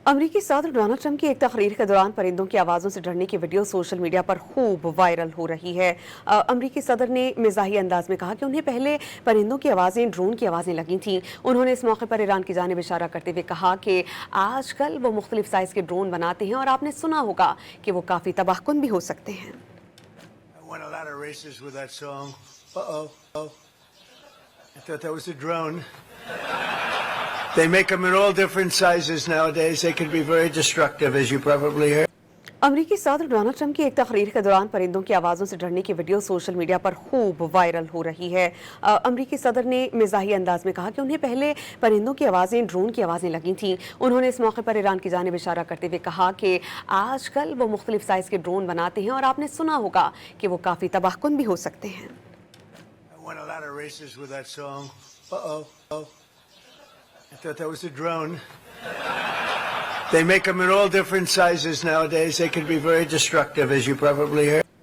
अमरीकी सदर Donald Trump की एक तकरीर के दौरान परिंदों की आवाज़ों से डरने की वीडियो सोशल मीडिया पर खूब वायरल हो रही है। अमरीकी सदर ने मिजाही अंदाज में कहा कि उन्हें पहले परिंदों की आवाज़ें ड्रोन की आवाज़ें लगी थीं। उन्होंने इस मौके पर ईरान की जानिब इशारा करते हुए कहा कि आजकल वो मुख्तलिफ साइज़ के ड्रोन बनाते हैं और आपने सुना होगा कि वो काफ़ी तबाहकुन भी हो सकते हैं। They make them in all different sizes nowadays. They can be very destructive, as you probably heard. अमरीकी सदर डोनाल्ड ट्रंप की एक तकरीर के दौरान परिंदों की आवाज़ों से डरने की वीडियो सोशल मीडिया पर खूब वायरल हो रही है। अमरीकी सदर ने मिजाही अंदाज में कहा कि उन्हें पहले परिंदों की आवाज़ें ड्रोन की आवाज़ें लगी थीं। उन्होंने इस मौके पर ईरान की जानिब इशारा करते हुए कहा कि आजकल वो मुख्तलिफ साइज़ के ड्रोन बनाते हैं और आपने सुना होगा कि वो काफ़ी तबाहकुन भी हो सकते हैं। I thought that was a drone. They make them in all different sizes nowadays. They can be very destructive, as you probably heard.